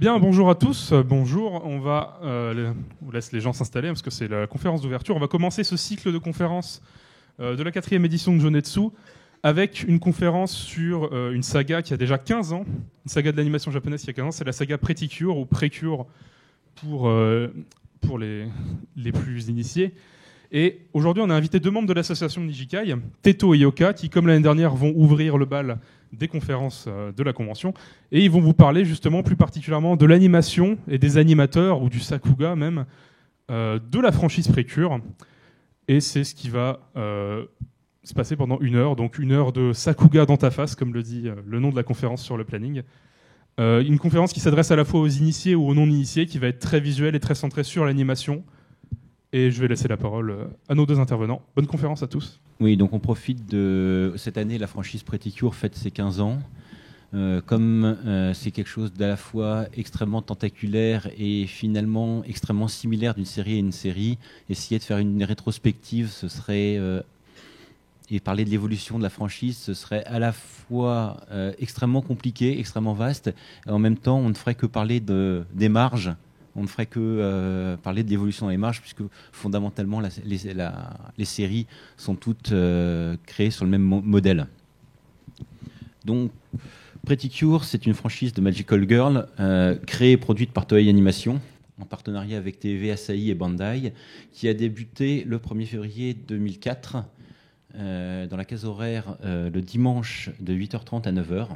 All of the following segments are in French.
Bien, bonjour à tous. Bonjour. On laisse les gens s'installer parce que c'est la conférence d'ouverture. On va commencer ce cycle de conférences de la 4e édition de Jonetsu avec une conférence sur une saga qui a déjà 15 ans, une saga de l'animation japonaise qui a 15 ans, c'est la saga Pretty Cure ou Precure pour les plus initiés. Et aujourd'hui, on a invité 2 membres de l'association Nijikai, Teto et Yoka, qui, comme l'année dernière, vont ouvrir le bal des conférences de la convention. Et ils vont vous parler justement plus particulièrement de l'animation et des animateurs, ou du sakuga même, de la franchise Precure. Et c'est ce qui va se passer pendant 1 heure. Donc 1 heure de sakuga dans ta face, comme le dit le nom de la conférence sur le planning. Une conférence qui s'adresse à la fois aux initiés ou aux non-initiés, qui va être très visuelle et très centrée sur l'animation. Et je vais laisser la parole à nos 2 intervenants. Bonne conférence à tous. Oui, donc on profite de cette année, la franchise Pretty Cure fête ses 15 ans. Comme c'est quelque chose d'à la fois extrêmement tentaculaire et finalement extrêmement similaire d'une série à une série, essayer de faire une rétrospective, ce serait et parler de l'évolution de la franchise, ce serait à la fois extrêmement compliqué, extrêmement vaste, et en même temps, on ne ferait que parler des marges. On ne ferait que parler de l'évolution dans les marges, puisque fondamentalement, les séries sont toutes créées sur le même modèle. Donc, Pretty Cure, c'est une franchise de Magical Girl, créée et produite par Toei Animation, en partenariat avec TV, Asahi et Bandai, qui a débuté le 1er février 2004, dans la case horaire le dimanche de 8h30 à 9h.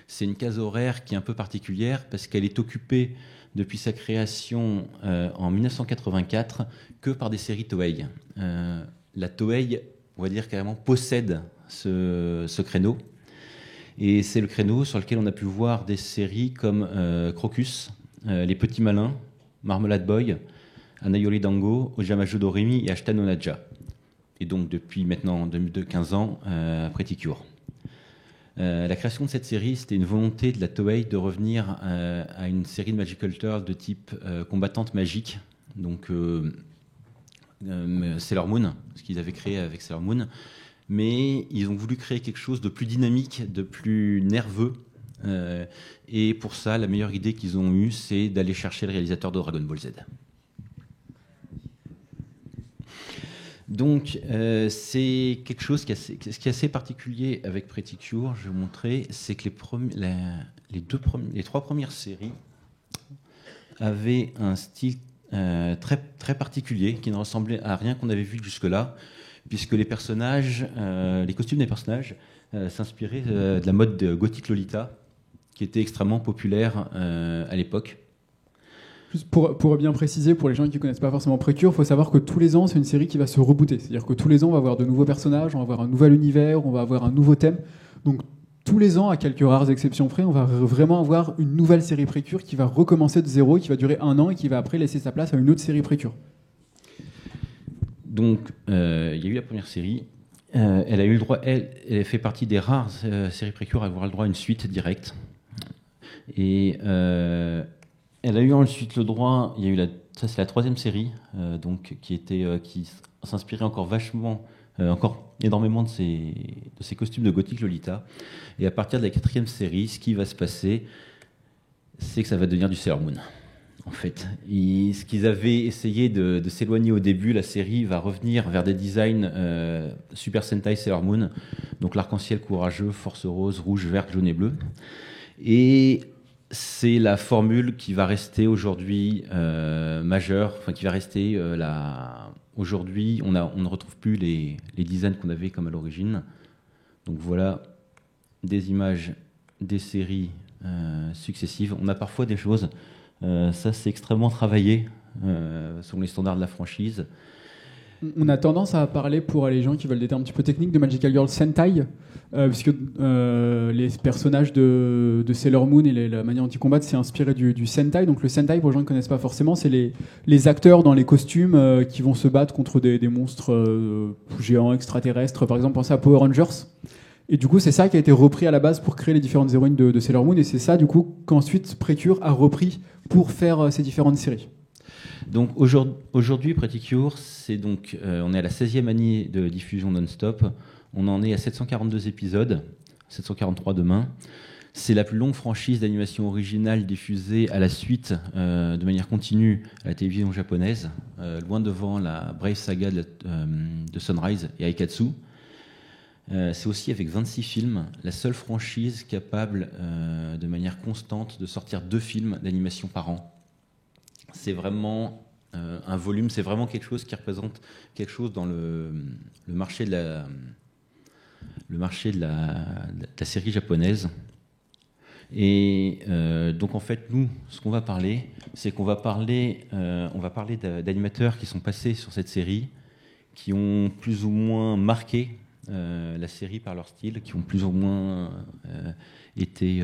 C'est une case horaire qui est un peu particulière, parce qu'elle est occupée depuis sa création en 1984 que par des séries Toei. La Toei, on va dire carrément, possède ce créneau. Et c'est le créneau sur lequel on a pu voir des séries comme Crocus, Les Petits Malins, Marmalade Boy, Anayori Dango, Ojamajo Doremi et Ashita no Naja. Et donc depuis maintenant 15 ans, Pretty Cure. La création de cette série, c'était une volonté de la Toei de revenir à une série de Magical Girl de type combattante magique, donc Sailor Moon, ce qu'ils avaient créé avec Sailor Moon, mais ils ont voulu créer quelque chose de plus dynamique, de plus nerveux, et pour ça, la meilleure idée qu'ils ont eue, c'est d'aller chercher le réalisateur de Dragon Ball Z. Donc, c'est quelque chose qui est assez particulier avec Pretty Cure, je vais vous montrer, c'est que les 3 premières séries avaient un style très, très particulier, qui ne ressemblait à rien qu'on avait vu jusque-là, puisque les costumes des personnages s'inspiraient de la mode de Gothic Lolita, qui était extrêmement populaire à l'époque. Juste pour bien préciser, pour les gens qui ne connaissent pas forcément Precure, il faut savoir que tous les ans, c'est une série qui va se rebooter. C'est-à-dire que tous les ans, on va avoir de nouveaux personnages, on va avoir un nouvel univers, on va avoir un nouveau thème. Donc tous les ans, à quelques rares exceptions près, on va vraiment avoir une nouvelle série Precure qui va recommencer de zéro, qui va durer 1 an et qui va après laisser sa place à une autre série Precure. Donc il y a eu la première série. Elle a eu le droit, elle fait partie des rares séries Precure à avoir le droit à une suite directe. Et elle a eu ensuite le droit, ça c'est la 3e série, donc qui s'inspirait encore énormément de ces costumes de Gothic Lolita. Et à partir de la 4e série, ce qui va se passer, c'est que ça va devenir du Sailor Moon. En fait, ce qu'ils avaient essayé de s'éloigner au début, la série va revenir vers des designs Super Sentai Sailor Moon, donc l'arc-en-ciel courageux, force rose, rouge, vert, jaune et bleu. Et c'est la formule qui va rester aujourd'hui majeure, enfin qui va rester aujourd'hui. On ne retrouve plus les designs qu'on avait comme à l'origine. Donc voilà des images des séries successives. On a parfois des choses, ça c'est extrêmement travaillé selon les standards de la franchise. On a tendance à parler, pour les gens qui veulent des termes un petit peu techniques, de Magical Girl Sentai, puisque les personnages de Sailor Moon et la manière dont ils combattent, c'est inspiré du Sentai. Donc le Sentai, pour les gens qui ne connaissent pas forcément, c'est les acteurs dans les costumes qui vont se battre contre des monstres géants, extraterrestres. Par exemple, pensez à Power Rangers. Et du coup, c'est ça qui a été repris à la base pour créer les différentes héroïnes de Sailor Moon. Et c'est ça, du coup, qu'ensuite Precure a repris pour faire ces différentes séries. Donc aujourd'hui, Pretty Cure, c'est donc, on est à la 16e année de diffusion non-stop. On en est à 742 épisodes, 743 demain. C'est la plus longue franchise d'animation originale diffusée à la suite, de manière continue, à la télévision japonaise, loin devant la Brave Saga de Sunrise et Aikatsu. C'est aussi, avec 26 films, la seule franchise capable, de manière constante, de sortir 2 films d'animation par an. C'est vraiment un volume, c'est vraiment quelque chose qui représente quelque chose dans le marché de la série japonaise. Et donc en fait, nous, ce qu'on va parler, c'est qu'on va parler d'animateurs qui sont passés sur cette série, qui ont plus ou moins marqué la série par leur style, qui ont plus ou moins été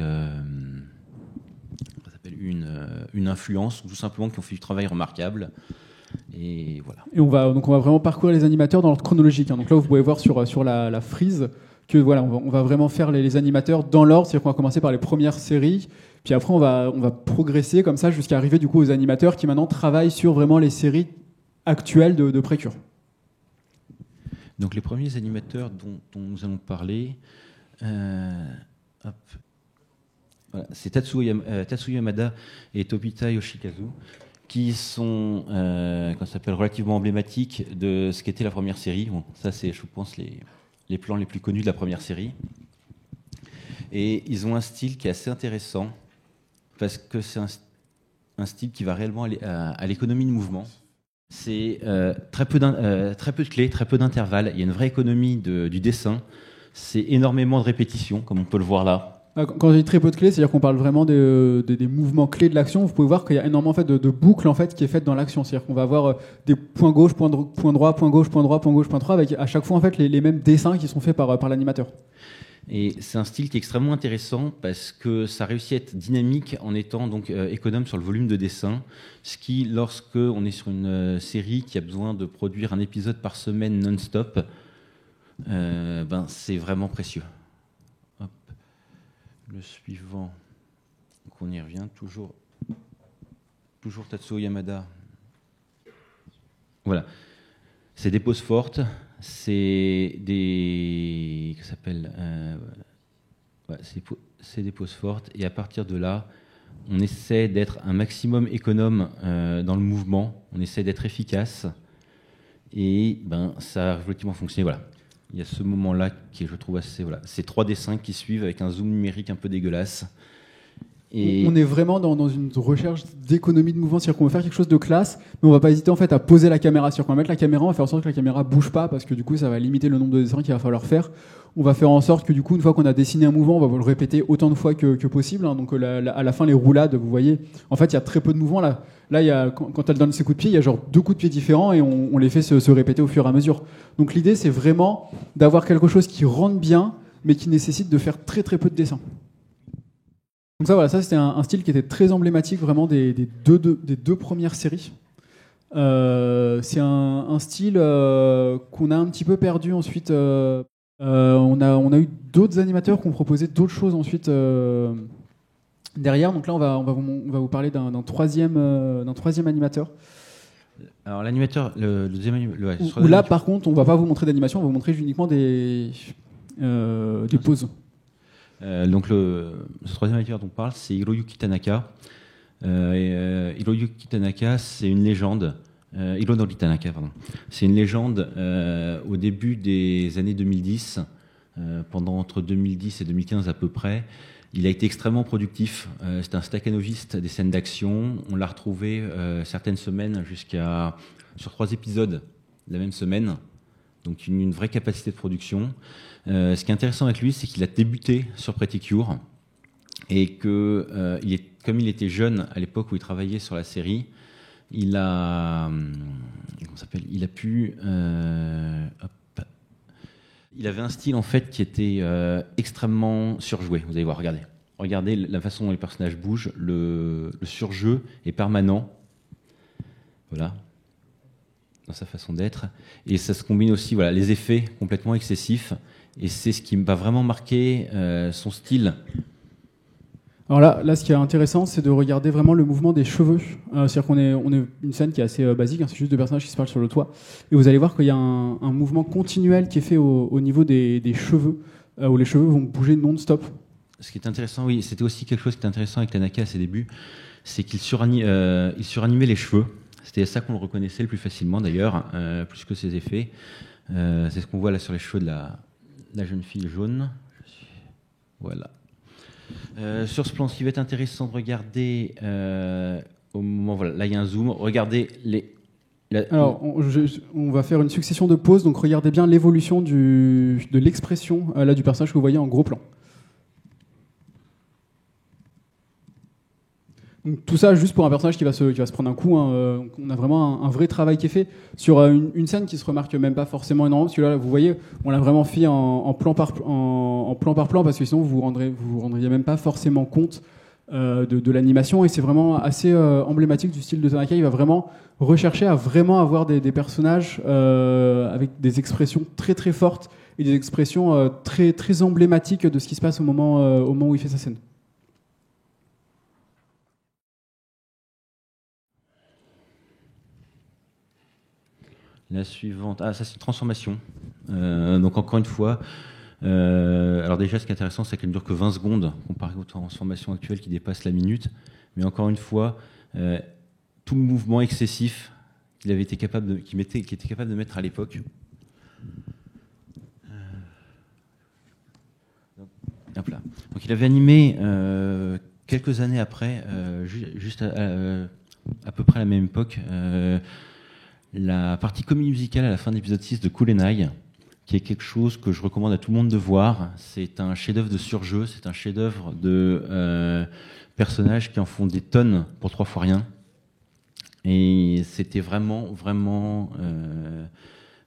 une influence, ou tout simplement qui ont fait du travail remarquable. Et voilà. Et on va vraiment parcourir les animateurs dans l'ordre chronologique. Donc là, vous pouvez voir sur la frise que voilà, on va vraiment faire les animateurs dans l'ordre, c'est-à-dire qu'on va commencer par les premières séries, puis après on va progresser comme ça jusqu'à arriver du coup aux animateurs qui maintenant travaillent sur vraiment les séries actuelles de Precure. Donc les premiers animateurs dont nous allons parler, voilà, c'est Tatsuya Yamada et Tobita Yoshikazu, qui sont relativement emblématiques de ce qu'était la première série. Bon, ça, c'est, je pense, les plans les plus connus de la première série. Et ils ont un style qui est assez intéressant, parce que c'est un style qui va réellement aller à l'économie de mouvement. C'est très peu de clés, très peu d'intervalles. Il y a une vraie économie du dessin. C'est énormément de répétitions, comme on peut le voir là. Quand je dis très peu de clés, c'est-à-dire qu'on parle vraiment des mouvements clés de l'action. Vous pouvez voir qu'il y a énormément en fait, de boucles en fait, qui est faite dans l'action. C'est-à-dire qu'on va avoir des points gauche, point droit, point gauche, point droit, point gauche, point droit, avec à chaque fois en fait, les mêmes dessins qui sont faits par l'animateur. Et c'est un style qui est extrêmement intéressant parce que ça réussit à être dynamique en étant donc économe sur le volume de dessin, ce qui, lorsque on est sur une série qui a besoin de produire un épisode par semaine non-stop, c'est vraiment précieux. Hop. Le suivant, donc on y revient, toujours Tatsuo Yamada. Voilà, c'est des poses fortes. C'est des des poses fortes, et à partir de là, on essaie d'être un maximum économe dans le mouvement, on essaie d'être efficace, et ça a relativement fonctionné. Voilà. Il y a ce moment-là qui est, je trouve, assez... Voilà. C'est 3 dessins qui suivent avec un zoom numérique un peu dégueulasse. Et on est vraiment dans une recherche d'économie de mouvement, c'est-à-dire qu'on va faire quelque chose de classe, mais on va pas hésiter en fait à poser la caméra. C'est-à-dire qu'on va mettre la caméra, on va faire en sorte que la caméra bouge pas, parce que du coup ça va limiter le nombre de dessins qu'il va falloir faire. On va faire en sorte que du coup, une fois qu'on a dessiné un mouvement, on va le répéter autant de fois que possible. Donc à la fin, les roulades, vous voyez, en fait il y a très peu de mouvements là. Là, il y a, quand elle donne ses coups de pied, il y a genre 2 coups de pied différents et on les fait se répéter au fur et à mesure. Donc l'idée, c'est vraiment d'avoir quelque chose qui rentre bien, mais qui nécessite de faire très très peu de dessins. Donc ça c'était un style qui était très emblématique vraiment des deux premières séries. C'est un style qu'on a un petit peu perdu ensuite. On a eu d'autres animateurs qui ont proposé d'autres choses ensuite derrière. Donc là, on va vous parler d'un troisième animateur. Alors l'animateur, le deuxième animateur... Où là, par contre, on va pas vous montrer d'animation, on va vous montrer uniquement des poses. Donc ce troisième animateur dont on parle, c'est Hiroyuki Tanaka. Hiroyuki Tanaka, c'est une légende. Hironori Tanaka, pardon. C'est une légende au début des années 2010, pendant entre 2010 et 2015 à peu près. Il a été extrêmement productif. C'est un staccanoviste des scènes d'action. On l'a retrouvé certaines semaines sur 3 épisodes la même semaine. Donc une vraie capacité de production. Ce qui est intéressant avec lui, c'est qu'il a débuté sur Pretty Cure et que comme il était jeune à l'époque où il travaillait sur la série, il avait un style en fait qui était extrêmement surjoué. Vous allez voir, regardez la façon dont les personnages bougent, le surjeu est permanent. Voilà. Dans sa façon d'être, et ça se combine aussi, voilà, les effets complètement excessifs, et c'est ce qui va vraiment marquer son style. Alors là, ce qui est intéressant, c'est de regarder vraiment le mouvement des cheveux. C'est-à-dire qu'on est une scène qui est assez basique, hein, c'est juste 2 personnages qui se parlent sur le toit, et vous allez voir qu'il y a un mouvement continuel qui est fait au niveau des cheveux, où les cheveux vont bouger non-stop. ce qui est intéressant, oui, c'était aussi quelque chose qui était intéressant avec Tanaka à ses débuts, c'est qu'il suranimait les cheveux. C'était ça qu'on le reconnaissait le plus facilement d'ailleurs, plus que ses effets. C'est ce qu'on voit là sur les cheveux de la jeune fille jaune. Voilà. Sur ce plan, ce qui va être intéressant de regarder, au moment, voilà, là il y a un zoom, regardez Alors, on va faire une succession de pauses, donc regardez bien l'évolution de l'expression là, du personnage que vous voyez en gros plan. Donc, tout ça juste pour un personnage qui va se prendre un coup. Donc on a vraiment un vrai travail qui est fait sur une scène qui se remarque même pas forcément énormément, parce que là, vous voyez, on l'a vraiment fait en plan par plan, parce que sinon vous vous rendriez même pas forcément compte de l'animation, et c'est vraiment assez emblématique du style de Tanaka. Il va vraiment rechercher à vraiment avoir des personnages avec des expressions très très fortes et des expressions très très emblématiques de ce qui se passe au moment où il fait sa scène. La suivante, ça c'est une transformation. Donc encore une fois, alors déjà ce qui est intéressant, c'est qu'elle ne dure que 20 secondes comparé aux transformations actuelles qui dépassent la minute. Mais encore une fois, tout le mouvement excessif qu'il était capable de mettre à l'époque. Hop là. Donc il avait animé quelques années après, juste à peu près à la même époque, la partie comédie musicale à la fin de l'épisode 6 de Cool and High, qui est quelque chose que je recommande à tout le monde de voir. C'est un chef-d'œuvre de surjeu, c'est un chef-d'œuvre de personnages qui en font des tonnes pour 3 fois rien. Et c'était vraiment, vraiment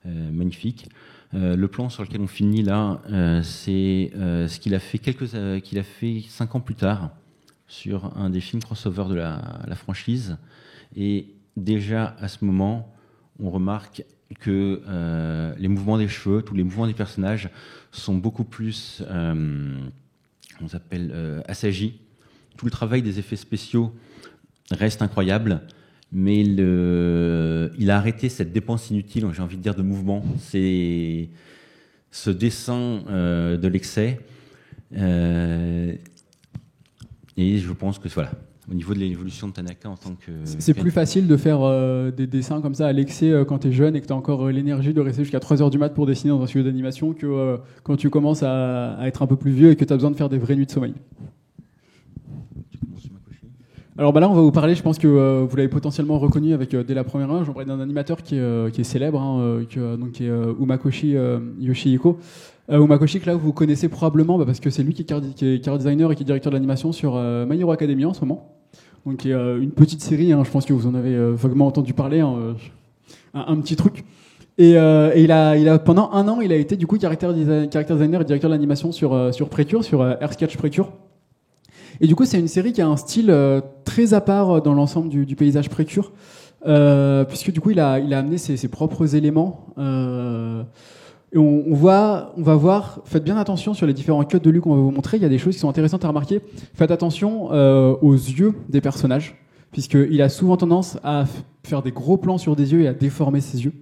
magnifique. Le plan sur lequel on finit là, c'est ce qu'il a fait qu'il a fait 5 ans plus tard sur un des films crossover de la franchise. Et déjà à ce moment, on remarque que les mouvements des cheveux, tous les mouvements des personnages sont beaucoup plus assagis. Tout le travail des effets spéciaux reste incroyable, mais il a arrêté cette dépense inutile, j'ai envie de dire, de mouvement. C'est ce dessin de l'excès. Et je pense que voilà. Au niveau de l'évolution de Tanaka en tant que... C'est plus facile de faire des dessins comme ça à l'excès quand tu es jeune et que tu as encore l'énergie de rester jusqu'à 3h du mat pour dessiner dans un studio d'animation que quand tu commences à être un peu plus vieux et que tu as besoin de faire des vraies nuits de sommeil. Alors là, on va vous parler, je pense que vous l'avez potentiellement reconnu dès la première heure. J'en parle d'un animateur qui est célèbre, qui est Umakoshi Yoshihiko. Umakoshi, que là, vous connaissez probablement parce que c'est lui qui est car designer et qui est directeur de l'animation sur My Hero Academia en ce moment. Donc, qui est une petite série, je pense que vous en avez vaguement entendu parler, un petit truc. Et il a pendant 1 an, il a été du coup character designer et directeur de l'animation sur Precure, sur Air Sketch Precure. Et du coup, c'est une série qui a un style très à part dans l'ensemble du paysage Precure, puisque du coup, il a amené ses propres éléments. Et on va voir, faites bien attention sur les différents cuts de lui qu'on va vous montrer, il y a des choses qui sont intéressantes à remarquer. Faites attention aux yeux des personnages, puisqu'il a souvent tendance à faire des gros plans sur des yeux et à déformer ses yeux.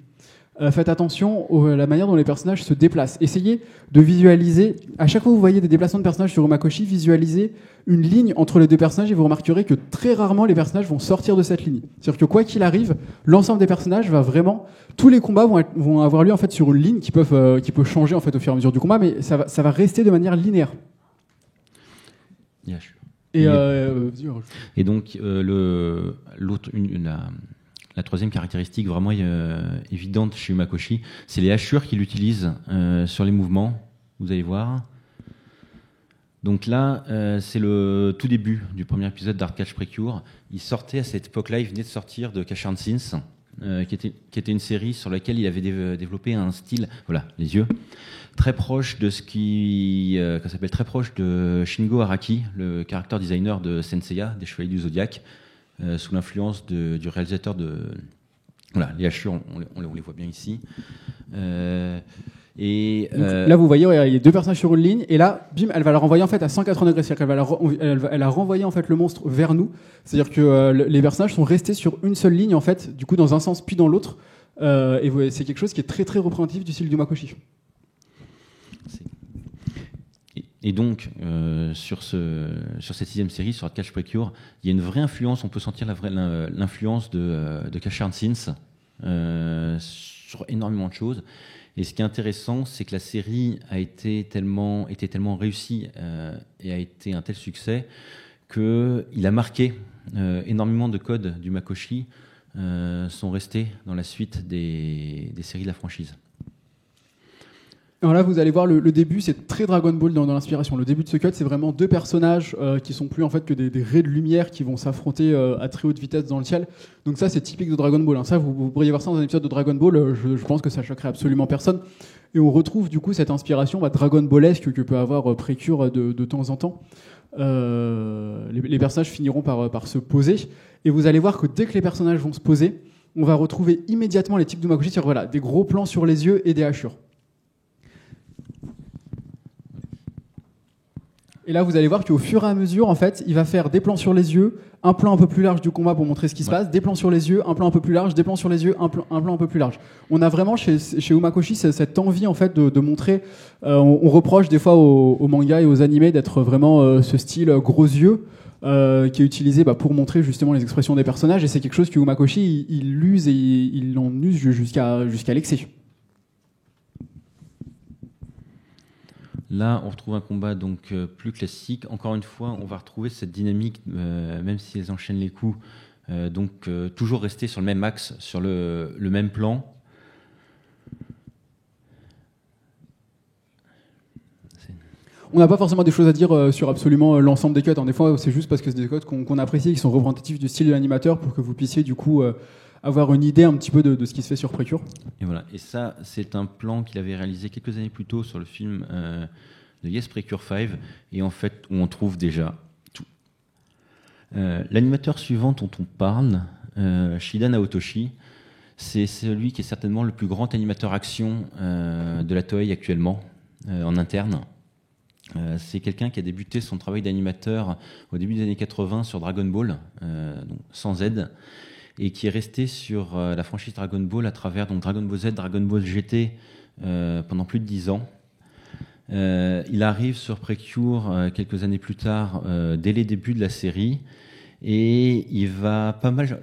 Faites attention à la manière dont les personnages se déplacent. Essayez de visualiser, à chaque fois que vous voyez des déplacements de personnages sur Umakoshi, visualisez une ligne entre les deux personnages et vous remarquerez que très rarement les personnages vont sortir de cette ligne. C'est-à-dire que quoi qu'il arrive, l'ensemble des personnages va vraiment... Tous les combats vont avoir lieu en fait, sur une ligne qui peut changer en fait, au fur et à mesure du combat, mais ça va rester de manière linéaire. Bien sûr. Et donc, la troisième caractéristique vraiment évidente chez Umakoshi, c'est les hachures qu'il utilise sur les mouvements. Vous allez voir. Donc là, c'est le tout début du premier épisode d'Art Catch Precure. Il sortait à cette époque-là, il venait de sortir de Cash and Sins, qui était une série sur laquelle il avait développé un style, voilà, les yeux, très proche de très proche de Shingo Araki, le character designer de Senseiya, des Chevaliers du Zodiac, sous l'influence du réalisateur de... Voilà, les hachures, on les voit bien ici. Donc, là, vous voyez, il y a 2 personnages sur une ligne, et là, bim, elle va la renvoyer en fait à 180 degrés. C'est-à-dire qu'elle a renvoyé en fait le monstre vers nous. C'est-à-dire que les personnages sont restés sur une seule ligne en fait, du coup dans un sens puis dans l'autre. Et c'est quelque chose qui est très très représentatif du style d'Umakoshi. Et donc, sur cette 6e série, sur Catch Precure, il y a une vraie influence, on peut sentir l'influence de Cash Sins sur énormément de choses. Et ce qui est intéressant, c'est que la série a été tellement réussie et a été un tel succès qu'il a marqué énormément de codes du Makoshi sont restés dans la suite des séries de la franchise. Alors là, vous allez voir, le début, c'est très Dragon Ball dans l'inspiration. Le début de ce cut, c'est vraiment deux personnages qui sont plus en fait que des raies de lumière qui vont s'affronter à très haute vitesse dans le ciel. Donc ça, c'est typique de Dragon Ball. Ça, vous pourriez voir ça dans un épisode de Dragon Ball. Je pense que ça choquerait absolument personne. Et on retrouve du coup cette inspiration Dragon Ballesque que peut avoir Precure de temps en temps. Les personnages finiront par se poser. Et vous allez voir que dès que les personnages vont se poser, on va retrouver immédiatement les types de Makoshi sur des gros plans sur les yeux et des hachures. Et là, vous allez voir qu'au fur et à mesure, en fait, il va faire des plans sur les yeux, un plan un peu plus large du combat pour montrer ce qui se passe, des plans sur les yeux, un plan un peu plus large, des plans sur les yeux, un plan un peu plus large. On a vraiment chez Umakoshi cette envie en fait de montrer. On reproche des fois aux mangas et aux animés d'être vraiment ce style gros yeux qui est utilisé pour montrer justement les expressions des personnages. Et c'est quelque chose que Umakoshi il use et il en use jusqu'à l'excès. Là, on retrouve un combat donc plus classique. Encore une fois, on va retrouver cette dynamique, même si elles enchaînent les coups, toujours rester sur le même axe, sur le même plan. On n'a pas forcément des choses à dire sur absolument l'ensemble des cuts. Des fois, c'est juste parce que c'est des cuts qu'on apprécie, qui sont représentatifs du style de l'animateur, pour que vous puissiez du coup avoir une idée un petit peu de ce qui se fait sur Precure. Et voilà. Et ça, c'est un plan qu'il avait réalisé quelques années plus tôt sur le film de Yes Precure 5, et en fait, où on trouve déjà tout. L'animateur suivant dont on parle, Shida Naotoshi, c'est celui qui est certainement le plus grand animateur action de la Toei actuellement, en interne. C'est quelqu'un qui a débuté son travail d'animateur au début des années 80 sur Dragon Ball, donc sans Z, et qui est resté sur la franchise Dragon Ball à travers donc Dragon Ball Z, Dragon Ball GT pendant plus de 10 ans. Il arrive sur Precure quelques années plus tard, dès les débuts de la série, et il va pas mal,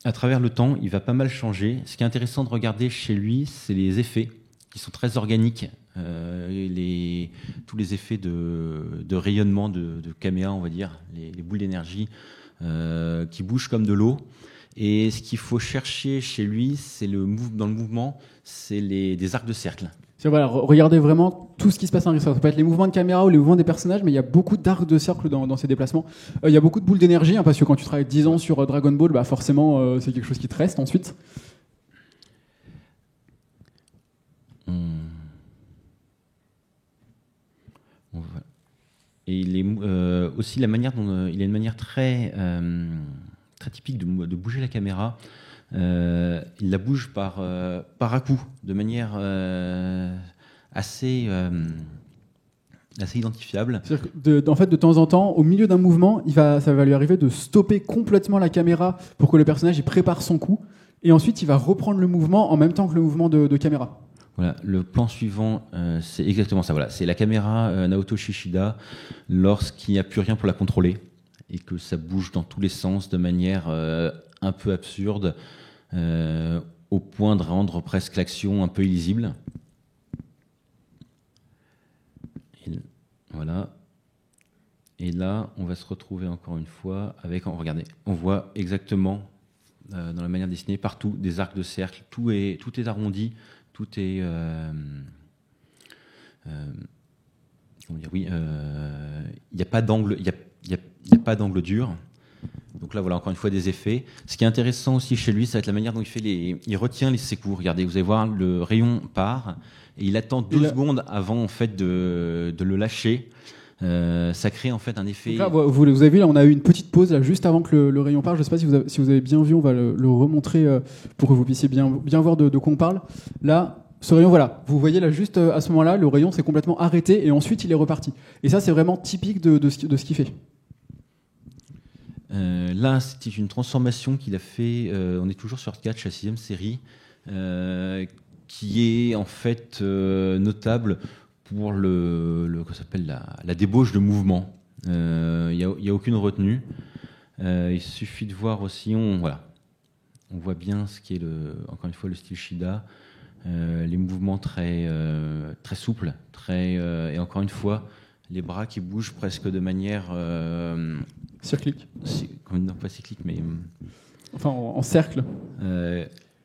à travers le temps, il va pas mal changer. Ce qui est intéressant de regarder chez lui, c'est les effets qui sont très organiques, tous les effets de rayonnement de caméra, on va dire, les boules d'énergie qui bougent comme de l'eau. Et ce qu'il faut chercher chez lui, c'est dans le mouvement, c'est des arcs de cercle. Voilà, regardez vraiment tout ce qui se passe dans l'histoire. Ça peut être les mouvements de caméra ou les mouvements des personnages, mais il y a beaucoup d'arcs de cercle dans ces déplacements. Il y a beaucoup de boules d'énergie, parce que quand tu travailles 10 ans sur Dragon Ball, forcément, c'est quelque chose qui te reste ensuite. Et aussi la manière dont il a une manière très typique de bouger la caméra. Il la bouge par à-coups, de manière assez identifiable. En fait, de temps en temps, au milieu d'un mouvement, ça va lui arriver de stopper complètement la caméra pour que le personnage il prépare son coup, et ensuite il va reprendre le mouvement en même temps que le mouvement de caméra. Voilà, le plan suivant, c'est exactement ça. Voilà, c'est la caméra Naoto Shishida lorsqu'il n'y a plus rien pour la contrôler et que ça bouge dans tous les sens de manière un peu absurde, au point de rendre presque l'action un peu illisible. Voilà. Et là, on va se retrouver encore une fois avec. Regardez, on voit exactement dans la manière dessinée partout des arcs de cercle. Tout est arrondi. Tout est, comment dire, oui, il n'y a pas d'angle, il y a pas d'angle dur. Donc là, voilà encore une fois des effets. Ce qui est intéressant aussi chez lui, ça va être la manière dont il retient ses coups. Regardez, vous allez voir, le rayon part et il attend 2 secondes avant en fait de le lâcher. Ça crée en fait un effet. Là, vous avez vu, là, on a eu une petite pause là, juste avant que le rayon parte. Je ne sais pas si vous avez bien vu, on va le remontrer pour que vous puissiez bien voir de quoi on parle. Là, ce rayon, voilà, vous voyez là juste à ce moment-là, le rayon s'est complètement arrêté et ensuite il est reparti. Et ça, c'est vraiment typique de ce qu'il fait. Là, c'était une transformation qu'il a fait. On est toujours sur Catch, la 6e série, qui est en fait notable pour qu'on s'appelle la débauche de mouvement. Il n'y a aucune retenue. Il suffit de voir aussi, on voit bien ce qui est encore une fois le style Shida, les mouvements très souples, et encore une fois les bras qui bougent presque de manière cyclique. Non, pas cyclique, mais enfin en cercle.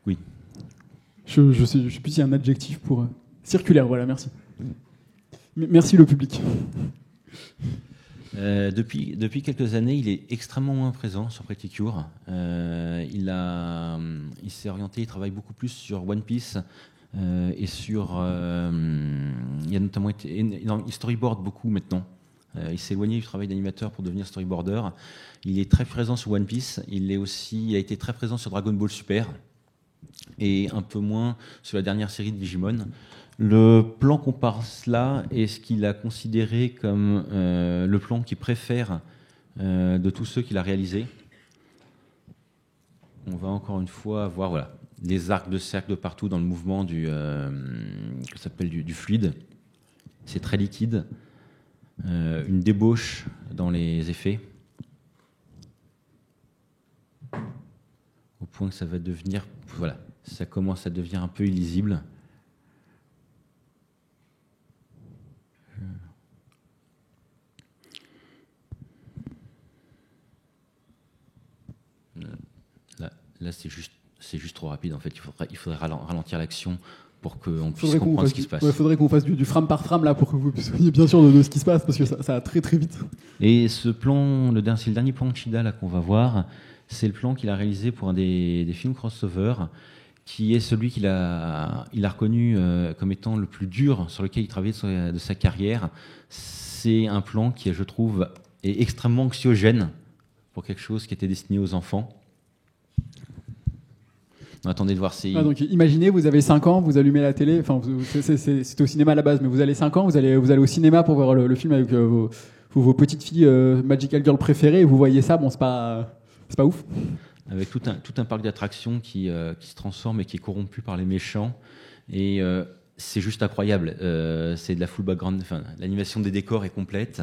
Oui. Je sais plus s'il y a un adjectif pour circulaire. Voilà, merci. Merci le public. Depuis quelques années, il est extrêmement moins présent sur Pretty Cure. Il s'est orienté, il travaille beaucoup plus sur One Piece et sur. Il a notamment il storyboard beaucoup maintenant. Il s'est éloigné du travail d'animateur pour devenir storyboarder. Il est très présent sur One Piece. Il a été très présent sur Dragon Ball Super et un peu moins sur la dernière série de Digimon. Le plan qu'on passe là est ce qu'il a considéré comme le plan qu'il préfère de tous ceux qu'il a réalisés. On va encore une fois avoir des arcs de cercle de partout dans le mouvement du fluide. C'est très liquide. Une débauche dans les effets. Au point que ça va devenir... ça commence à devenir un peu illisible. Là, c'est juste trop rapide en fait. Il faudrait ralentir l'action pour qu'on puisse comprendre ce qui se passe. Il faudrait qu'on fasse du frame par frame là pour que vous soyez bien sûr de ce qui se passe parce que ça va très très vite. Et ce plan, c'est le dernier plan de Shida là qu'on va voir. C'est le plan qu'il a réalisé pour un des films crossover, qui est celui qu'il a reconnu comme étant le plus dur sur lequel il travaillait de sa carrière. C'est un plan qui, je trouve, est extrêmement anxiogène pour quelque chose qui était destiné aux enfants. Non, attendez de voir si... donc imaginez, vous avez 5 ans, vous allumez la télé, enfin c'était au cinéma à la base, mais vous avez 5 ans, vous allez au cinéma pour voir le film avec vos petites filles Magical Girl préférées, et vous voyez ça, bon c'est pas ouf. Avec tout un parc d'attractions qui se transforme et qui est corrompu par les méchants, et c'est juste incroyable. C'est de la full background, l'animation des décors est complète.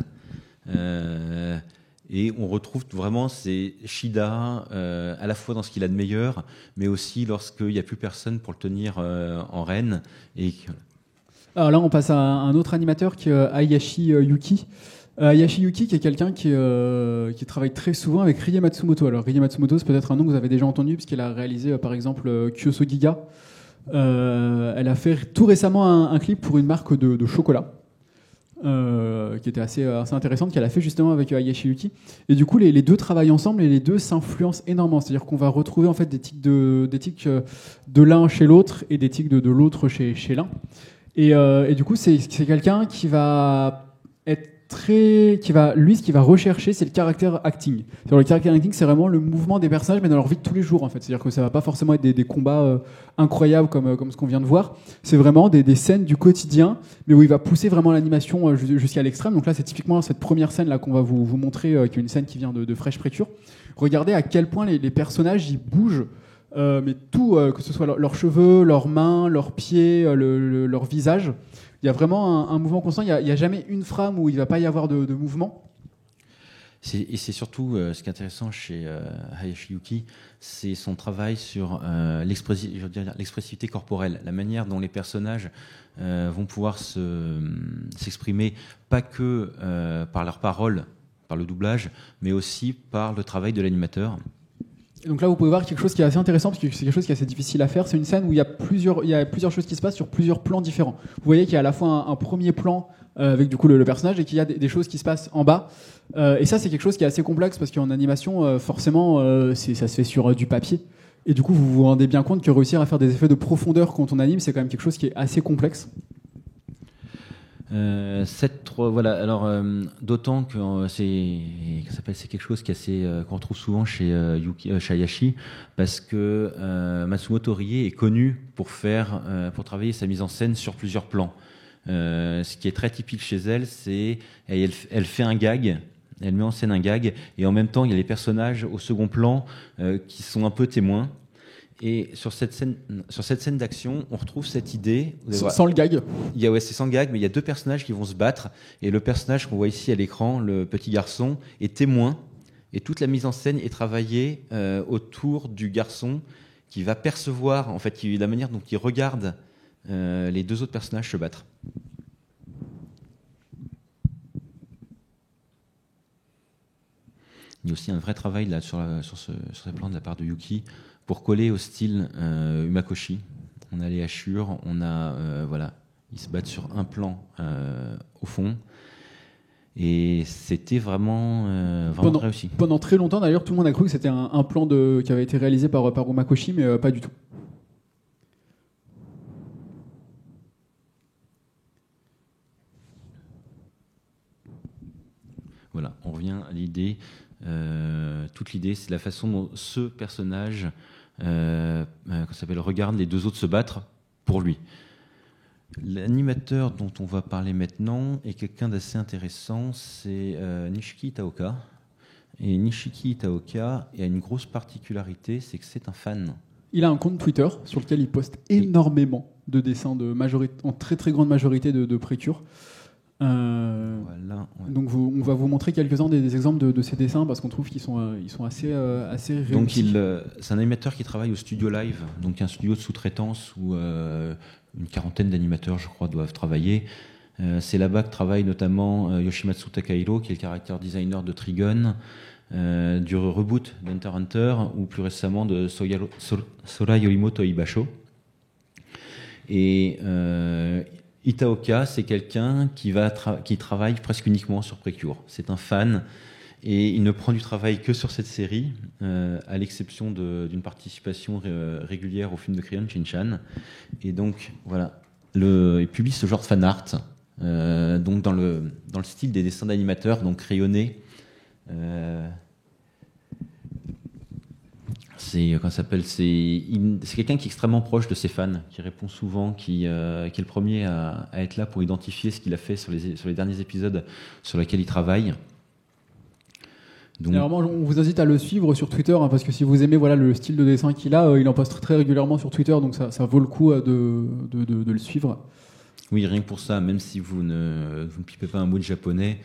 Et on retrouve vraiment Shida à la fois dans ce qu'il a de meilleur, mais aussi lorsqu'il n'y a plus personne pour le tenir en rêne. Alors là, on passe à un autre animateur qui est Hayashi Yuki. Hayashi Yuki, qui est quelqu'un qui travaille très souvent avec Rie Matsumoto. Alors Rie Matsumoto, c'est peut-être un nom que vous avez déjà entendu, puisqu'elle a réalisé par exemple Kyoso Giga. Elle a fait tout récemment un clip pour une marque de chocolat. Qui était assez intéressante, qu'elle a fait justement avec Hayashi Yuki. Et du coup, les deux travaillent ensemble et les deux s'influencent énormément. C'est-à-dire qu'on va retrouver en fait des tics de l'un chez l'autre et des tics de l'autre chez l'un. Et du coup, c'est quelqu'un qui va être ce qu'il va rechercher, c'est le character acting. Le character acting, c'est vraiment le mouvement des personnages, mais dans leur vie de tous les jours, en fait. C'est-à-dire que ça va pas forcément être des combats incroyables comme ce qu'on vient de voir. C'est vraiment des scènes du quotidien, mais où il va pousser vraiment l'animation jusqu'à l'extrême. Donc là, c'est typiquement cette première scène là qu'on va vous montrer, qui est une scène qui vient de Fresh Precure. Regardez à quel point les personnages ils bougent. Mais tout, que ce soit leurs cheveux, leurs mains, leurs pieds, leur visage. Il y a vraiment un mouvement constant. Il n'y a jamais une frame où il ne va pas y avoir de mouvement. Et c'est surtout ce qui est intéressant chez Hayashi Yuki, c'est son travail sur l'expressivité corporelle, la manière dont les personnages vont pouvoir s'exprimer, pas que par leurs paroles, par le doublage, mais aussi par le travail de l'animateur. Donc là, vous pouvez voir quelque chose qui est assez intéressant, parce que c'est quelque chose qui est assez difficile à faire. C'est une scène où il y a plusieurs choses qui se passent sur plusieurs plans différents. Vous voyez qu'il y a à la fois un premier plan avec du coup le personnage et qu'il y a des choses qui se passent en bas. Et ça, c'est quelque chose qui est assez complexe, parce qu'en animation, forcément, ça se fait sur du papier. Et du coup, vous vous rendez bien compte que réussir à faire des effets de profondeur quand on anime, c'est quand même quelque chose qui est assez complexe. Voilà. Alors, d'autant que c'est quelque chose qu'on retrouve souvent chez Hayashi, parce que Matsumoto Rie est connue pour travailler sa mise en scène sur plusieurs plans. Ce qui est très typique chez elle, c'est elle fait un gag. Elle met en scène un gag, et en même temps, il y a les personnages au second plan qui sont un peu témoins. Et sur cette scène d'action, on retrouve cette idée. Sans le gag. C'est sans gag, mais il y a deux personnages qui vont se battre. Et le personnage qu'on voit ici à l'écran, le petit garçon, est témoin. Et toute la mise en scène est travaillée autour du garçon qui va percevoir, en fait, la manière dont il regarde les deux autres personnages se battre. Il y a aussi un vrai travail là, sur ce plan de la part de Yuki pour coller au style Umakoshi. On a les hachures, ils se battent sur un plan au fond. Et c'était vraiment réussi. Pendant très longtemps, d'ailleurs, tout le monde a cru que c'était un plan qui avait été réalisé par Umakoshi, mais pas du tout. Voilà, on revient à l'idée. Toute l'idée, c'est la façon dont ce personnage regarde les deux autres se battre pour lui. L'animateur dont on va parler maintenant est quelqu'un d'assez intéressant, c'est Nishiki Itaoka. Et Nishiki Itaoka a une grosse particularité, c'est que c'est un fan. Il a un compte Twitter sur lequel il poste énormément de dessins en très très grande majorité de précure. Voilà, ouais. Donc on va vous montrer quelques-uns des exemples de ces dessins parce qu'on trouve qu'ils sont assez réussis. Donc c'est un animateur qui travaille au Studio Live, donc un studio de sous-traitance où une quarantaine d'animateurs, je crois, doivent travailler. C'est là-bas que travaille notamment Yoshimatsu Takahiro, qui est le character designer de Trigun, du reboot d'Hunter x Hunter, ou plus récemment de Sora Yorimoto Ibasho. Et Itaoka, c'est quelqu'un qui travaille presque uniquement sur Precure. C'est un fan et il ne prend du travail que sur cette série, à l'exception d'une participation régulière au film de Crayon Shin-chan. Et donc, voilà, il publie ce genre de fan art, donc dans le style des dessins d'animateurs, donc crayonnés. C'est quelqu'un qui est extrêmement proche de ses fans, qui répond souvent, qui est le premier à être là pour identifier ce qu'il a fait sur les derniers épisodes sur lesquels il travaille. Donc, généralement, on vous invite à le suivre sur Twitter, parce que si vous aimez le style de dessin qu'il a, il en poste très régulièrement sur Twitter, donc ça vaut le coup de le suivre. Oui, rien que pour ça, même si vous ne pipez pas un mot de japonais,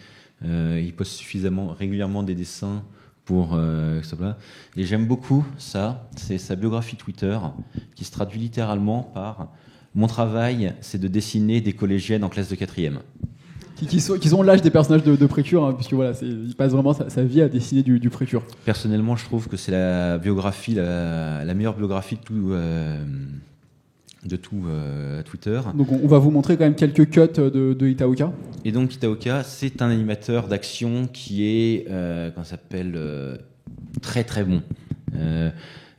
il poste suffisamment régulièrement des dessins pour ça. Et j'aime beaucoup ça, c'est sa biographie Twitter qui se traduit littéralement par « Mon travail, c'est de dessiner des collégiennes en classe de 4e ». Qui ont l'âge des personnages de Precure, puisque il passe vraiment sa vie à dessiner du Precure. Personnellement, je trouve que c'est la biographie, la meilleure biographie de tout Twitter. Donc on va vous montrer quand même quelques cuts de Itaoka. Et donc Itaoka, c'est un animateur d'action qui est très très bon.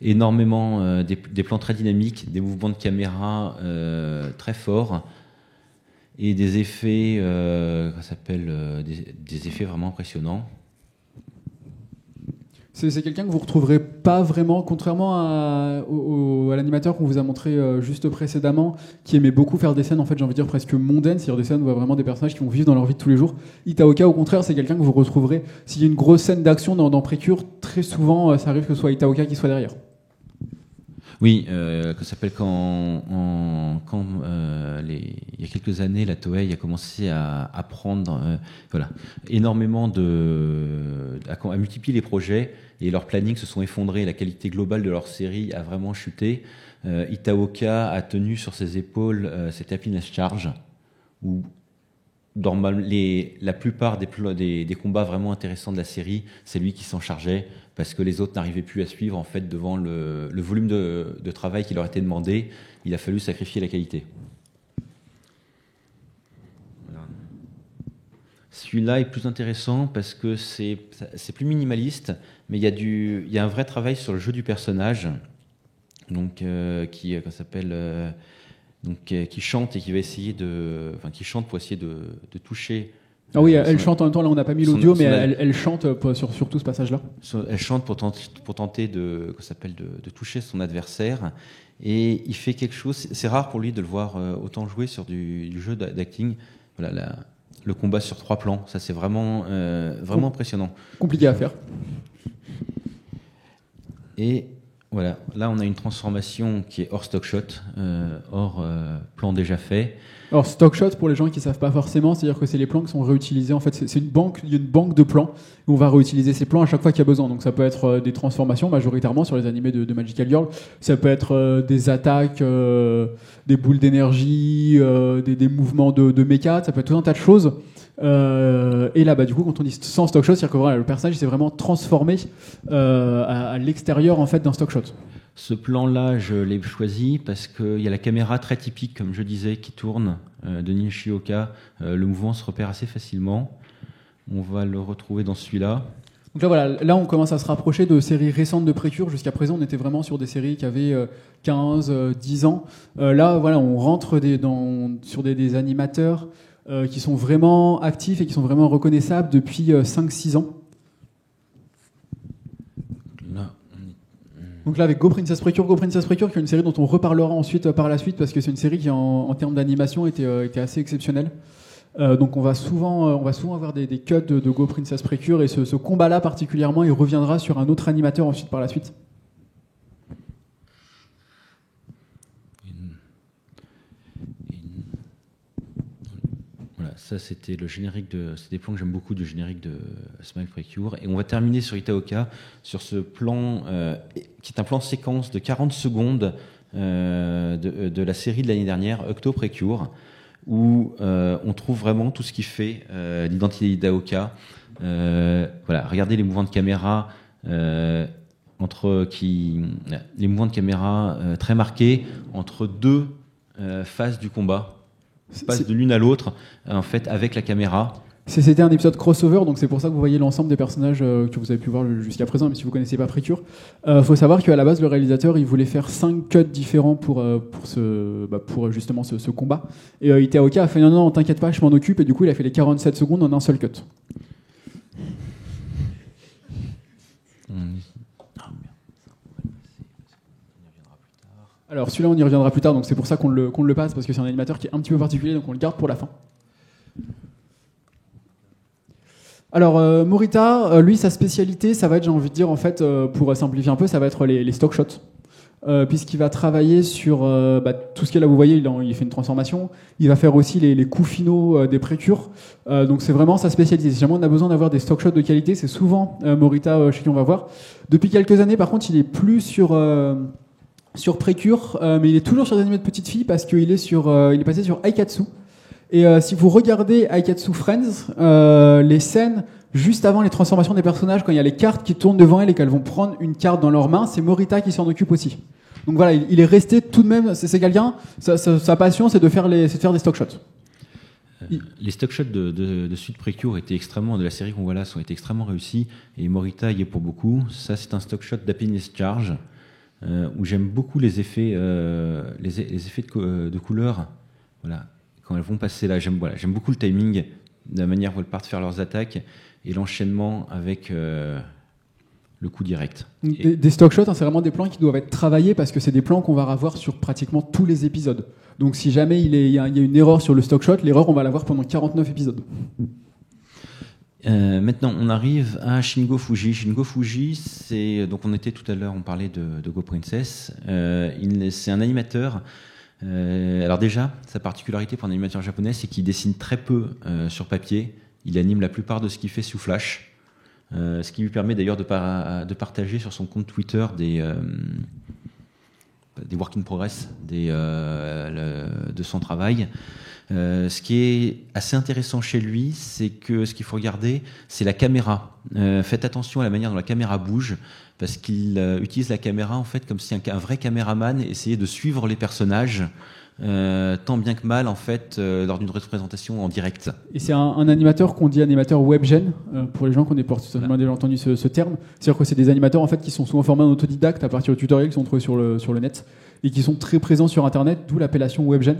Énormément des plans très dynamiques, des mouvements de caméra très forts et des effets des effets vraiment impressionnants. C'est quelqu'un que vous ne retrouverez pas vraiment, contrairement à l'animateur qu'on vous a montré juste précédemment, qui aimait beaucoup faire des scènes, en fait, j'ai envie de dire presque mondaines, c'est-à-dire des scènes où il y a vraiment des personnages qui vont vivre dans leur vie de tous les jours. Itaoka, au contraire, c'est quelqu'un que vous retrouverez. S'il y a une grosse scène d'action dans Precure, très souvent, ça arrive que ce soit Itaoka qui soit derrière. Oui, quand il y a quelques années, la Toei a commencé à prendre énormément à multiplier les projets et leurs plannings se sont effondrés. La qualité globale de leur série a vraiment chuté. Itaoka a tenu sur ses épaules cette Happiness Charge où la plupart des combats vraiment intéressants de la série, c'est lui qui s'en chargeait parce que les autres n'arrivaient plus à suivre en fait devant le volume de travail qui leur était demandé. Il a fallu sacrifier la qualité. Voilà. Celui-là est plus intéressant parce que c'est plus minimaliste, mais il y a un vrai travail sur le jeu du personnage, donc qui chante et qui va essayer qui chante pour essayer de toucher. Ah oui, elle chante en même temps. Là, on n'a pas mis l'audio, mais elle chante sur tout ce passage-là. Elle chante pour tenter de toucher son adversaire. Et il fait quelque chose. C'est rare pour lui de le voir autant jouer sur du jeu d'acting. Voilà, le combat sur 3 plans, ça c'est vraiment impressionnant. Compliqué à faire. Et Voilà, là on a une transformation qui est hors stock shot, hors plan déjà fait. Alors stock shot, pour les gens qui ne savent pas forcément, c'est-à-dire que c'est les plans qui sont réutilisés. En fait, c'est une banque, il y a une banque de plans où on va réutiliser ces plans à chaque fois qu'il y a besoin. Donc ça peut être des transformations majoritairement sur les animés de Magical Girl. Ça peut être des attaques, des boules d'énergie, des mouvements de méca. Ça peut être tout un tas de choses. Et là, du coup, quand on dit sans stock shot, c'est-à-dire que voilà, le personnage s'est vraiment transformé à l'extérieur en fait d'un stock shot. Ce plan-là, je l'ai choisi parce qu'il y a la caméra très typique, comme je disais, qui tourne de Nishioka. Le mouvement se repère assez facilement. On va le retrouver dans celui-là. Donc là, voilà, là, on commence à se rapprocher de séries récentes de Precure. Jusqu'à présent, on était vraiment sur des séries qui avaient 15, 10 ans. Là, voilà, on rentre sur des animateurs qui sont vraiment actifs et qui sont vraiment reconnaissables depuis 5-6 ans. Donc là, avec Go Princess Precure, qui est une série dont on reparlera ensuite par la suite, parce que c'est une série qui, en termes d'animation, était assez exceptionnelle. Donc on va souvent avoir des cuts de Go Princess Precure, et ce combat-là particulièrement, il reviendra sur un autre animateur ensuite par la suite. Voilà, ça c'était le générique c'est des plans que j'aime beaucoup du générique de Smile Precure. Et on va terminer sur Itaoka, sur ce plan qui est un plan séquence de 40 secondes de la série de l'année dernière, Octo Precure, où on trouve vraiment tout ce qui fait l'identité d'Itaoka. Voilà, regardez les mouvements de caméra les mouvements de caméra très marqués entre deux phases du combat. On passe de l'une à l'autre, en fait, avec la caméra. C'était un épisode crossover, donc c'est pour ça que vous voyez l'ensemble des personnages que vous avez pu voir jusqu'à présent, même si vous ne connaissez pas Precure. Faut savoir qu'à la base, le réalisateur, il voulait faire 5 cuts différents pour justement ce combat. Et Itaoka a fait non, t'inquiète pas, je m'en occupe, et du coup, il a fait les 47 secondes en un seul cut. Alors celui-là, on y reviendra plus tard, donc c'est pour ça qu'on le passe, parce que c'est un animateur qui est un petit peu particulier, donc on le garde pour la fin. Alors Morita, lui, sa spécialité, ça va être, j'ai envie de dire, en fait, pour simplifier un peu, ça va être les stock shots. Puisqu'il va travailler sur tout ce qu'il y a là, vous voyez, il fait une transformation. Il va faire aussi les coups finaux des précures. Donc c'est vraiment sa spécialité. Si jamais on a besoin d'avoir des stock shots de qualité, c'est souvent Morita chez qui on va voir. Depuis quelques années, par contre, il est plus sur Precure, mais il est toujours sur des animés de petites filles parce qu'il est passé sur Aikatsu. Et si vous regardez Aikatsu Friends, les scènes juste avant les transformations des personnages, quand il y a les cartes qui tournent devant elles et qu'elles vont prendre une carte dans leurs mains, c'est Morita qui s'en occupe aussi. Donc voilà, il est resté tout de même, c'est quelqu'un, sa passion, c'est de faire des stock shots. Les stock shots de Suite Precure de la série qu'on voit là, ont été extrêmement réussis, et Morita y est pour beaucoup. Ça, c'est un stock shot d'Happiness Charge, où j'aime beaucoup les effets de couleurs. Voilà. Quand elles vont passer là, j'aime beaucoup le timing, de la manière dont elles partent faire leurs attaques, et l'enchaînement avec le coup direct. Des stock shots, c'est vraiment des plans qui doivent être travaillés, parce que c'est des plans qu'on va avoir sur pratiquement tous les épisodes. Donc si jamais il y a une erreur sur le stock shot, l'erreur, on va l'avoir pendant 49 épisodes. Maintenant, on arrive à Shingo Fuji. Shingo Fuji, donc on était tout à l'heure, on parlait de Go Princess. C'est un animateur. Alors déjà, sa particularité pour un animateur japonais, c'est qu'il dessine très peu sur papier. Il anime la plupart de ce qu'il fait sous Flash, ce qui lui permet d'ailleurs de partager sur son compte Twitter des work in progress de son travail. Ce qui est assez intéressant chez lui, c'est que ce qu'il faut regarder, c'est la caméra. Faites attention à la manière dont la caméra bouge, parce qu'il utilise la caméra en fait comme si un vrai caméraman essayait de suivre les personnages, tant bien que mal en fait, lors d'une représentation en direct. Et c'est un animateur qu'on dit animateur webgen, pour les gens qui ont déjà entendu ce terme. C'est-à-dire que c'est des animateurs en fait qui sont souvent formés en autodidacte à partir de tutoriels qui sont trouvés sur le net, et qui sont très présents sur Internet, d'où l'appellation webgen.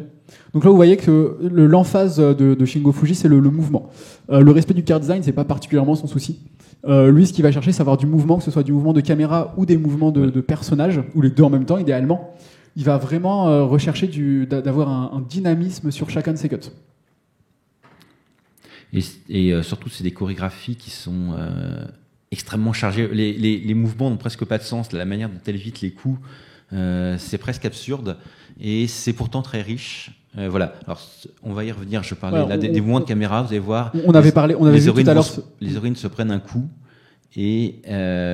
Donc là, vous voyez que l'emphase de Shingo Fuji, c'est le mouvement. Le respect du card design, c'est pas particulièrement son souci. Lui, ce qu'il va chercher, c'est avoir du mouvement, que ce soit du mouvement de caméra ou des mouvements de personnages, ou les deux en même temps, idéalement. Il va vraiment rechercher d'avoir un dynamisme sur chacun de ses cuts. Et surtout, c'est des chorégraphies qui sont extrêmement chargé. Les mouvements n'ont presque pas de sens. La manière dont elle évite les coups, c'est presque absurde. Et c'est pourtant très riche. Voilà. Alors, on va y revenir. Je parlais là des mouvements de caméra. Vous allez voir. On avait vu tout à l'heure. Les héroïnes se prennent un coup. Et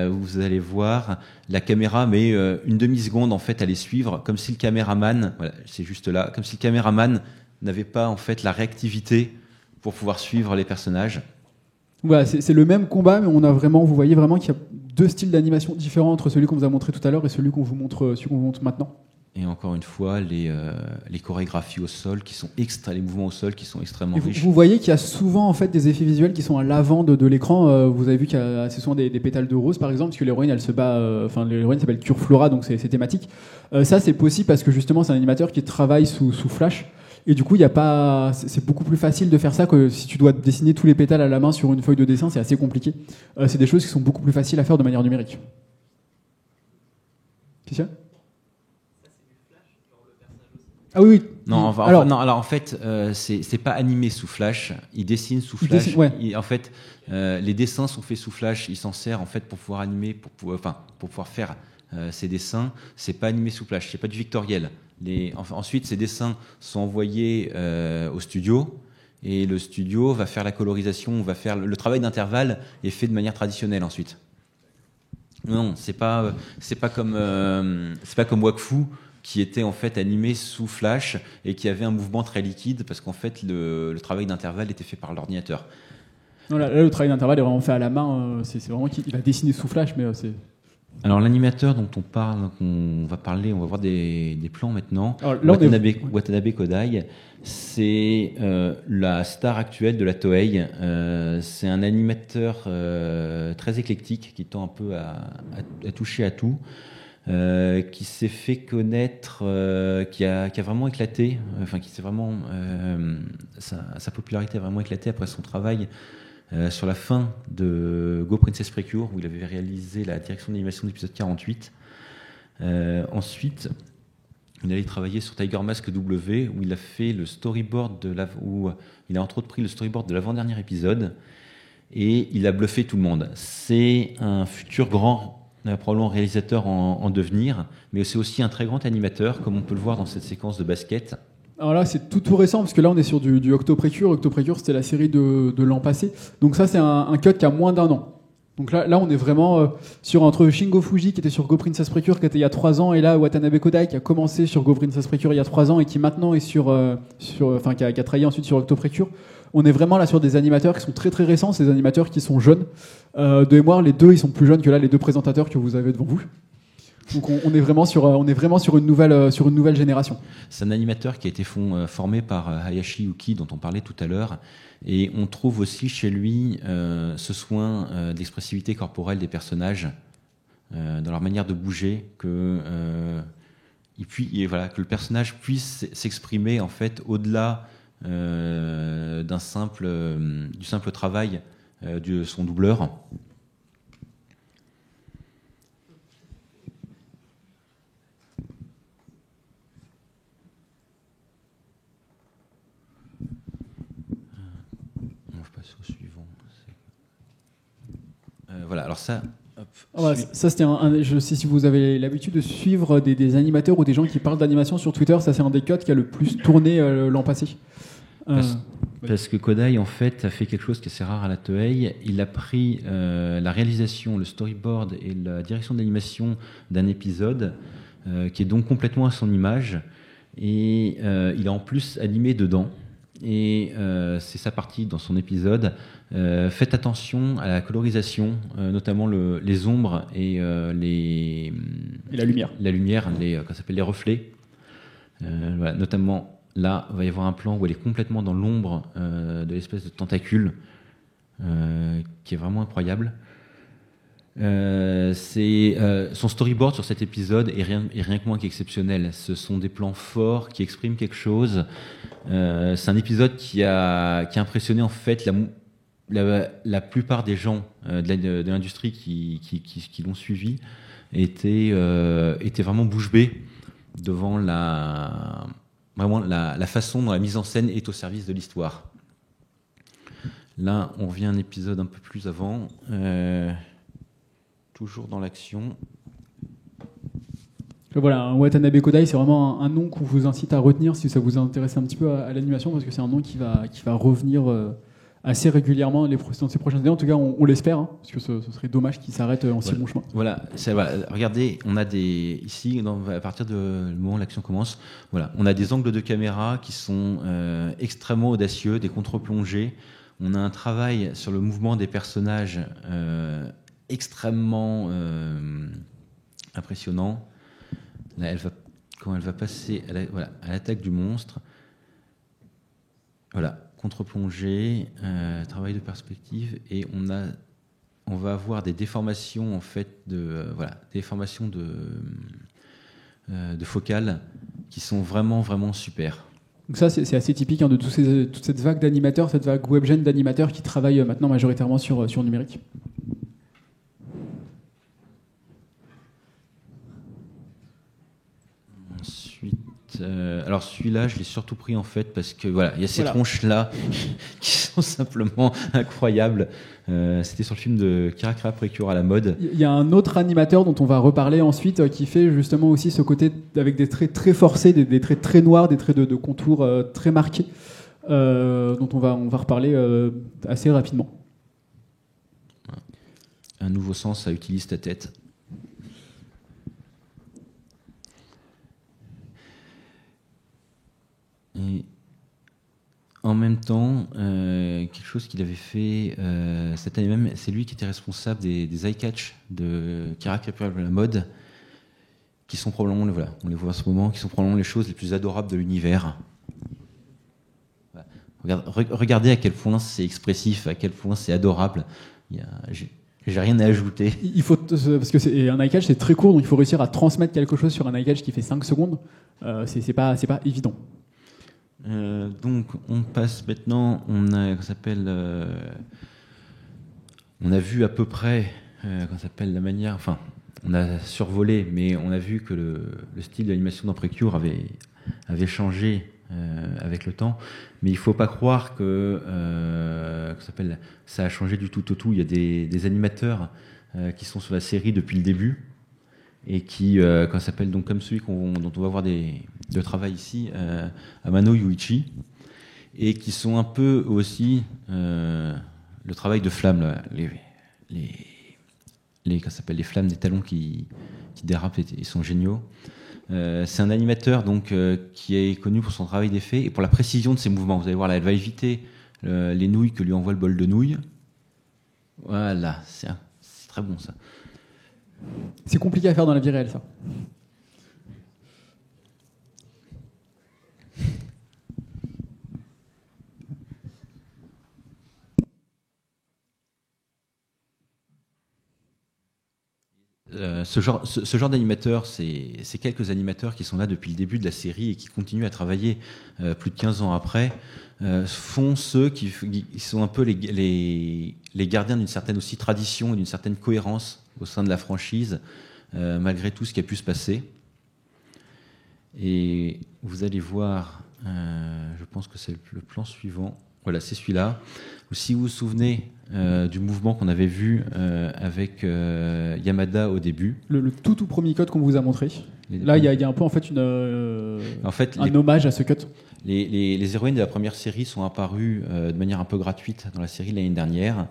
vous allez voir, la caméra met une demi-seconde en fait à les suivre, comme si le caméraman, voilà, c'est juste là, comme si le caméraman n'avait pas en fait la réactivité pour pouvoir suivre les personnages. Voilà, c'est le même combat, mais vous voyez vraiment qu'il y a deux styles d'animation différents entre celui qu'on vous a montré tout à l'heure et celui qu'on vous montre maintenant. Et encore une fois, les chorégraphies au sol qui sont les mouvements au sol qui sont extrêmement riches. Vous voyez qu'il y a souvent en fait des effets visuels qui sont à l'avant de l'écran. Vous avez vu qu'il y a assez souvent des pétales de rose par exemple, parce que l'héroïne elle se bat. L'héroïne s'appelle Cure Flora, donc c'est thématique. Ça c'est possible parce que justement c'est un animateur qui travaille sous Flash. Et du coup, c'est beaucoup plus facile de faire ça que si tu dois dessiner tous les pétales à la main sur une feuille de dessin, c'est assez compliqué. C'est des choses qui sont beaucoup plus faciles à faire de manière numérique. Qu'est-ce qu'il y a ? Ah oui. Non, alors en fait, c'est pas animé sous Flash. Il dessine sous Flash. En fait, les dessins sont faits sous Flash. Il s'en sert en fait pour pouvoir animer, pour pouvoir faire ses dessins. C'est pas animé sous Flash. C'est pas du vectoriel. Ensuite, ces dessins sont envoyés au studio et le studio va faire la colorisation, va faire le travail d'intervalle est fait de manière traditionnelle ensuite. Non, c'est pas comme Wakfu qui était en fait animé sous Flash et qui avait un mouvement très liquide parce qu'en fait le travail d'intervalle était fait par l'ordinateur. Non, là, le travail d'intervalle est vraiment fait à la main. C'est vraiment qu'il va dessiner sous Flash, mais c'est. Alors l'animateur dont on va voir des plans maintenant. Alors, là, Watanabe Kodai, c'est la star actuelle de la Toei. C'est un animateur très éclectique qui tend un peu à toucher à tout. Qui s'est fait connaître, qui a vraiment éclaté, sa popularité a vraiment éclaté après son travail sur la fin de Go Princess Precure, où il avait réalisé la direction d'animation de l'épisode 48. Ensuite, il allait travailler sur Tiger Mask W, où il a fait le storyboard où il a entre autres pris le storyboard de l'avant-dernier épisode, et il a bluffé tout le monde. C'est un futur grand probablement réalisateur en devenir, mais c'est aussi un très grand animateur, comme on peut le voir dans cette séquence de basket. Alors là, c'est tout récent, parce que là, on est sur du Octoprecure. Octoprecure, c'était la série de l'an passé. Donc ça, c'est un cut qui a moins d'1 an. Donc là, on est vraiment sur entre Shingo Fuji, qui était sur Go Princess Precure, qui était il y a 3 ans, et là, Watanabe Kodai, qui a commencé sur Go Princess Precure il y a 3 ans, et qui maintenant est qui a travaillé ensuite sur Octoprecure. On est vraiment là sur des animateurs qui sont très très récents, ces animateurs qui sont jeunes. De mémoire, les deux, ils sont plus jeunes que là, les deux présentateurs que vous avez devant vous. Donc on est vraiment sur une nouvelle génération. C'est un animateur qui a été formé par Hayashi Yuki, dont on parlait tout à l'heure, et on trouve aussi chez lui ce soin d'expressivité corporelle des personnages, dans leur manière de bouger, que le personnage puisse s'exprimer en fait au-delà du simple travail de son doubleur. On va passer au suivant. Voilà, alors ça. Ça c'était je sais si vous avez l'habitude de suivre des animateurs ou des gens qui parlent d'animation sur Twitter, ça c'est un des cuts qui a le plus tourné l'an passé. Parce que Kodai en fait a fait quelque chose qui est assez rare à la Toei. Il a pris la réalisation, le storyboard et la direction d'animation d'un épisode qui est donc complètement à son image, et il a en plus animé dedans. Et c'est sa partie dans son épisode. Faites attention à la colorisation, notamment les ombres et la lumière. La lumière, ça s'appelle les reflets. Voilà, notamment là, il va y avoir un plan où elle est complètement dans l'ombre de l'espèce de tentacule, qui est vraiment incroyable. Son storyboard sur cet épisode est rien que moins qu'exceptionnel. Ce sont des plans forts qui expriment quelque chose. C'est un épisode qui a impressionné en fait la plupart des gens de l'industrie qui l'ont suivi, étaient vraiment bouche bée devant la façon dont la mise en scène est au service de l'histoire. Là, on revient à un épisode un peu plus avant. toujours dans l'action. Voilà, un Watanabe Kodai, c'est vraiment un nom qu'on vous incite à retenir si ça vous intéresse un petit peu à l'animation, parce que c'est un nom qui va revenir assez régulièrement dans ces prochaines années. En tout cas, on l'espère, hein, parce que ce serait dommage qu'il s'arrête en si bon chemin. Voilà, regardez, on a ici, à partir du moment où l'action commence, voilà, on a des angles de caméra qui sont extrêmement audacieux, des contre-plongées. On a un travail sur le mouvement des personnages extrêmement impressionnant. Là, quand elle va passer à l'attaque du monstre, voilà, contre-plongée, travail de perspective, et on va avoir des déformations en fait déformations de focales qui sont vraiment vraiment super. Donc ça, c'est assez typique de toute cette vague d'animateurs, cette vague webgen d'animateurs qui travaillent maintenant majoritairement sur numérique. Ensuite, alors celui-là, je l'ai surtout pris en fait parce que voilà, il y a ces tronches-là qui sont simplement incroyables. C'était sur le film de Kira Precure à la mode. Il y a un autre animateur dont on va reparler ensuite qui fait justement aussi ce côté avec des traits très forcés, des traits très noirs, des traits de contours très marqués, dont on va reparler assez rapidement. Un nouveau sens, ça utilise ta tête. Et en même temps, quelque chose qu'il avait fait cette année même, c'est lui qui était responsable des eye catch de Kira Precure à la mode, qui sont probablement, voilà, on les voit en ce moment, qui sont probablement les choses les plus adorables de l'univers. Voilà. Regardez à quel point c'est expressif, à quel point c'est adorable. J'ai rien à ajouter. Il faut, parce que un eye catch c'est très court, donc il faut réussir à transmettre quelque chose sur un eye catch qui fait 5 secondes. C'est pas évident. Donc on passe maintenant, on a vu à peu près la manière, enfin on a survolé, mais on a vu que le style d'animation dans Precure avait changé avec le temps, mais il faut pas croire que ça a changé du tout au tout. Il y a des animateurs qui sont sur la série depuis le début et qui donc comme celui dont on va voir de travail ici, Amano Yuichi, et qui sont un peu aussi le travail de flammes, là, les flammes des talons qui dérapent, ils sont géniaux. C'est un animateur donc qui est connu pour son travail d'effet et pour la précision de ses mouvements. Vous allez voir là, elle va éviter les nouilles que lui envoie le bol de nouilles. Voilà, c'est très bon ça. C'est compliqué à faire dans la vie réelle, ça. Ce genre d'animateurs, c'est quelques animateurs qui sont là depuis le début de la série et qui continuent à travailler plus de 15 ans après, font ceux qui sont un peu les gardiens d'une certaine aussi tradition et d'une certaine cohérence au sein de la franchise, malgré tout ce qui a pu se passer. Et vous allez voir, je pense que c'est le plan suivant. Voilà, c'est celui-là. Si vous vous souvenez du mouvement qu'on avait vu avec Yamada au début. Le tout premier cut qu'on vous a montré. Là, il y a un peu en fait, un hommage à ce cut. Les héroïnes de la première série sont apparues de manière un peu gratuite dans la série l'année dernière.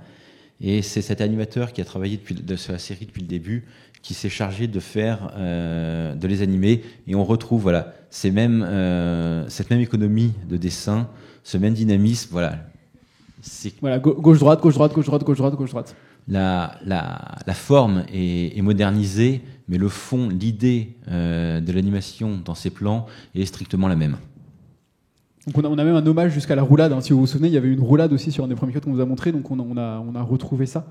Et c'est cet animateur qui a travaillé sur la série depuis le début qui s'est chargé de de les animer. Et on retrouve voilà, cette même économie de dessin, ce même dynamisme. Voilà, gauche-droite, gauche-droite, gauche-droite, gauche-droite, gauche-droite. La forme est modernisée, mais le fond, l'idée de l'animation dans ces plans est strictement la même. Donc on a même un hommage jusqu'à la roulade. Hein. Si vous vous souvenez, il y avait une roulade aussi sur un des premiers cuts qu'on vous a montré, donc on a retrouvé ça.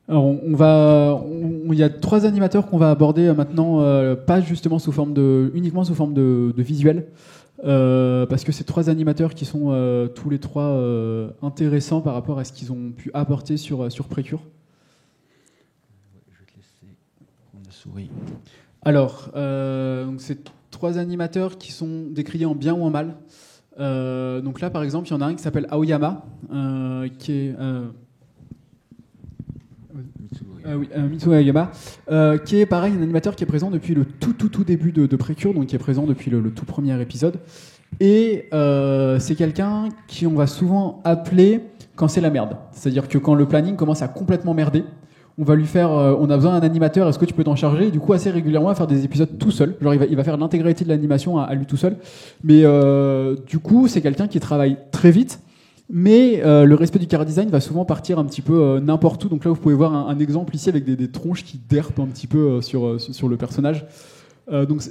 Alors il y a 3 animateurs qu'on va aborder maintenant, pas justement uniquement sous forme de visuel. Parce que c'est 3 animateurs qui sont tous les 3 intéressants par rapport à ce qu'ils ont pu apporter sur Precure. Je vais te laisser prendre la souris. Alors, donc c'est 3 animateurs qui sont décriés en bien ou en mal. Donc là, par exemple, il y en a un qui s'appelle Aoyama, qui est Mitsuo Yama, qui est pareil, un animateur qui est présent depuis le tout début de Precure, donc qui est présent depuis le tout premier épisode. Et c'est quelqu'un qui on va souvent appeler quand c'est la merde. C'est-à-dire que quand le planning commence à complètement merder, on va lui faire, on a besoin d'un animateur, est-ce que tu peux t'en charger? Et du coup, assez régulièrement, il va faire des épisodes tout seul. Genre, il va faire l'intégralité de l'animation à lui tout seul. Mais du coup, c'est quelqu'un qui travaille très vite. Mais le respect du chara design va souvent partir un petit peu n'importe où. Donc là, vous pouvez voir un exemple ici avec des tronches qui derpent un petit peu sur le personnage. Donc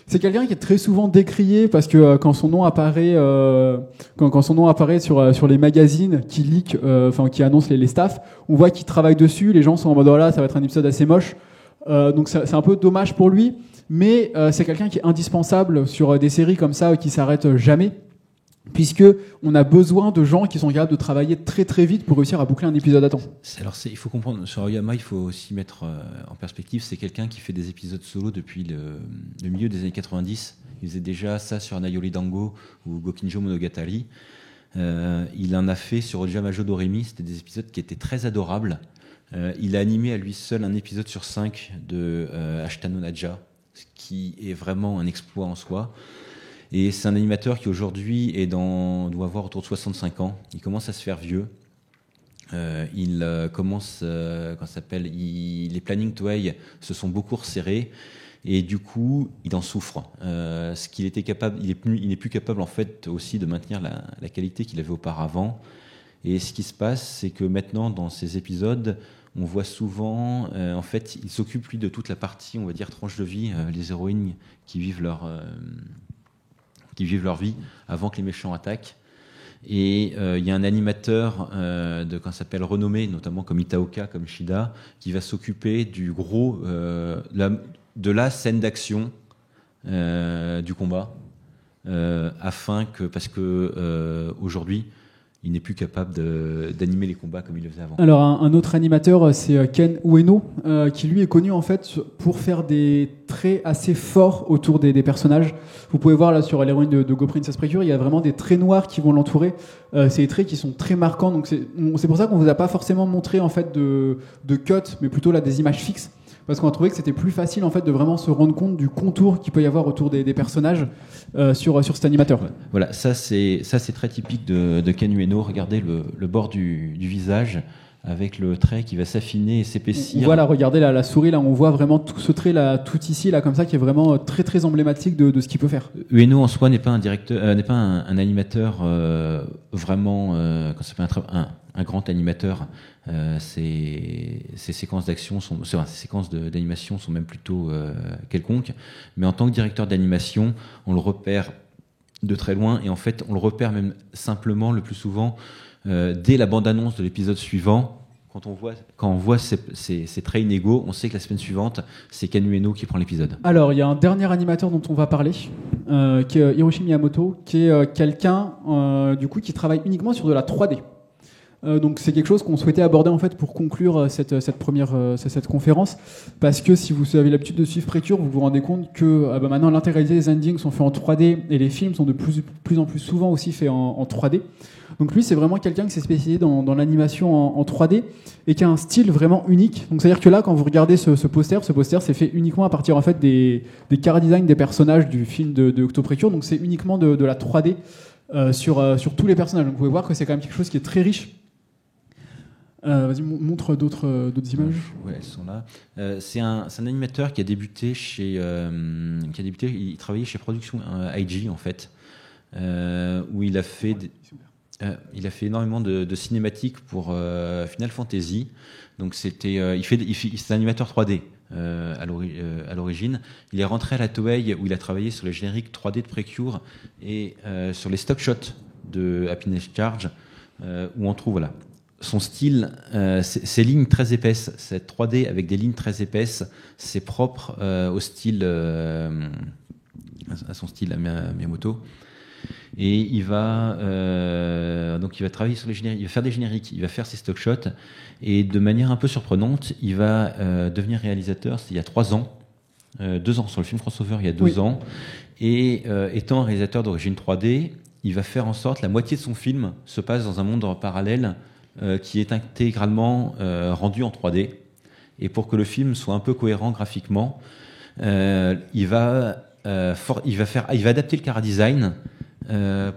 c'est quelqu'un qui est très souvent décrié parce que quand son nom apparaît, quand son nom apparaît sur les magazines qui leak, qui annoncent les staffs, on voit qu'il travaille dessus. Les gens sont en mode voilà, ça va être un épisode assez moche. Donc c'est un peu dommage pour lui, mais c'est quelqu'un qui est indispensable sur des séries comme ça qui s'arrêtent jamais. Puisque on a besoin de gens qui sont capables de travailler très très vite pour réussir à boucler un épisode à temps. Il faut comprendre, sur Aoyama, il faut aussi mettre en perspective, c'est quelqu'un qui fait des épisodes solo depuis le milieu des années 90. Il faisait déjà ça sur Nayori Dango ou Gokinjo Monogatari. Il en a fait sur Ojamajo Doremi, c'était des épisodes qui étaient très adorables. Il a animé à lui seul un épisode sur 5 de Ashitano Naja, ce qui est vraiment un exploit en soi. Et c'est un animateur qui aujourd'hui doit avoir autour de 65 ans. Il commence à se faire vieux. Les plannings Toei se sont beaucoup resserrés et du coup, il en souffre. Ce qu'il était capable, il n'est plus capable en fait aussi de maintenir la qualité qu'il avait auparavant. Et ce qui se passe, c'est que maintenant, dans ces épisodes, on voit souvent, en fait, il s'occupe lui de toute la partie, on va dire, tranche de vie, les héroïnes qui vivent leur vie avant que les méchants attaquent. Et il y a un animateur qu'on s'appelle renommé, notamment comme Itaoka, comme Shida, qui va s'occuper du gros de la scène d'action du combat, parce que aujourd'hui, il n'est plus capable d'animer les combats comme il le faisait avant. Alors un autre animateur, c'est Ken Ueno, qui lui est connu en fait pour faire des traits assez forts autour des personnages. Vous pouvez voir là sur l'héroïne de Go Princess Precure, il y a vraiment des traits noirs qui vont l'entourer. C'est des traits qui sont très marquants. Donc c'est pour ça qu'on vous a pas forcément montré en fait de cut, mais plutôt là des images fixes. Parce qu'on a trouvé que c'était plus facile en fait de vraiment se rendre compte du contour qu'il peut y avoir autour des personnages sur cet animateur. Voilà, ça c'est très typique de Ken Ueno. Regardez le bord du visage avec le trait qui va s'affiner et s'épaissir. Voilà, regardez la souris là, on voit vraiment tout ce trait là, tout ici là comme ça, qui est vraiment très très emblématique de ce qu'il peut faire. Ueno en soi n'est pas un animateur vraiment un grand animateur. Ces séquences d'action ces séquences d'animation sont même plutôt quelconques. Mais en tant que directeur d'animation, on le repère de très loin, et en fait, on le repère même simplement le plus souvent dès la bande-annonce de l'épisode suivant. Quand on voit ces traits inégaux, on sait que la semaine suivante, c'est Ken Ueno qui prend l'épisode. Alors, il y a un dernier animateur dont on va parler, qui est Hiroshi Miyamoto, qui est quelqu'un du coup qui travaille uniquement sur de la 3D. Donc c'est quelque chose qu'on souhaitait aborder en fait pour conclure cette conférence, parce que si vous avez l'habitude de suivre Precure, vous vous rendez compte que maintenant l'intégralité des endings sont faits en 3D et les films sont de plus en plus souvent aussi faits en 3D. Donc lui, c'est vraiment quelqu'un qui s'est spécialisé dans l'animation en 3D et qui a un style vraiment unique. Donc c'est-à-dire que là, quand vous regardez ce poster c'est fait uniquement à partir en fait des chara design des personnages du film de Octo Precure. Donc c'est uniquement de la 3D sur tous les personnages. Donc vous pouvez voir que c'est quand même quelque chose qui est très riche. Vas-y, montre d'autres images. Ouais, elles sont là. C'est un animateur qui a débuté il travaillait chez Production IG en fait, où il a fait énormément de cinématiques pour Final Fantasy. Donc c'est un animateur 3D à l'origine. Il est rentré à la Toei où il a travaillé sur les génériques 3D de Precure et sur les stock shots de Happiness Charge, où on trouve son style, ces lignes très épaisses, cette 3D avec des lignes très épaisses, c'est propre au style, à son style à Miyamoto. Et il va travailler sur les génériques, il va faire des génériques, il va faire ses stock shots, et de manière un peu surprenante, il va devenir réalisateur. C'est il y a 3 ans, 2 ans sur le film crossover, il y a 2 ans, et étant un réalisateur d'origine 3D, il va faire en sorte la moitié de son film se passe dans un monde parallèle qui est intégralement rendu en 3D. Et pour que le film soit un peu cohérent graphiquement, il va adapter le chara-design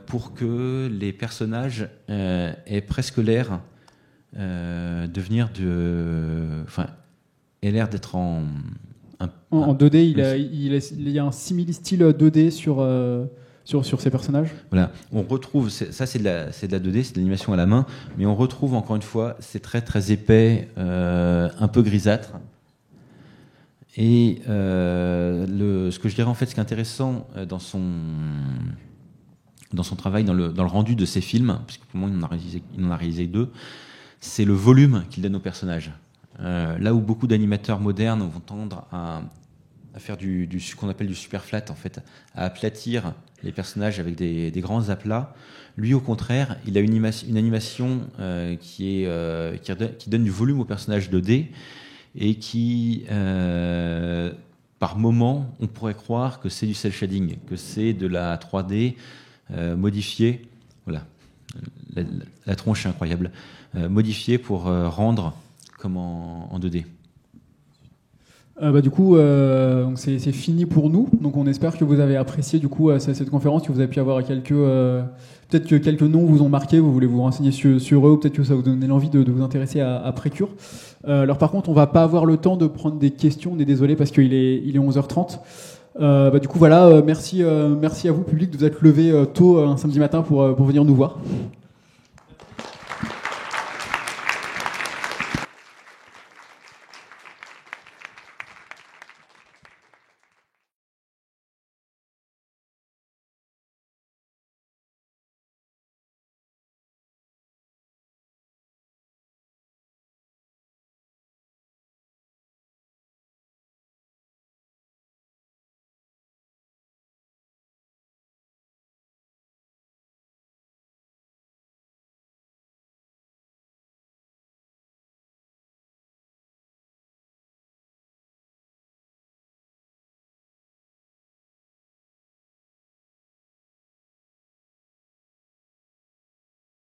pour que les personnages aient presque l'air de venir aient l'air d'être en 2D. Il y a un simili-style 2D sur ces personnages. Voilà, on retrouve, ça c'est de la 2D, c'est de l'animation à la main, mais on retrouve encore une fois, c'est très très épais, un peu grisâtre. Et ce que je dirais en fait, ce qui est intéressant dans son travail, dans le rendu de ses films, puisque pour moi il en a réalisé 2, c'est le volume qu'il donne aux personnages. Là où beaucoup d'animateurs modernes vont tendre à faire ce qu'on appelle du super flat, en fait, à aplatir les personnages avec des grands aplats. Lui, au contraire, il a une animation qui donne du volume aux personnages 2D et qui, par moment, on pourrait croire que c'est du cel shading, que c'est de la 3D modifiée. Voilà, la tronche est incroyable. Modifiée pour rendre comme en 2D. Du coup, donc c'est fini pour nous. Donc on espère que vous avez apprécié du coup cette conférence, que vous avez pu avoir peut-être que quelques noms vous ont marqué, vous voulez vous renseigner sur eux, ou peut-être que ça vous donne l'envie de vous intéresser à Precure. Alors par contre, on va pas avoir le temps de prendre des questions. On est désolé parce qu'il est 11h30. Du coup voilà, merci à vous public de vous être levé tôt un samedi matin pour venir nous voir.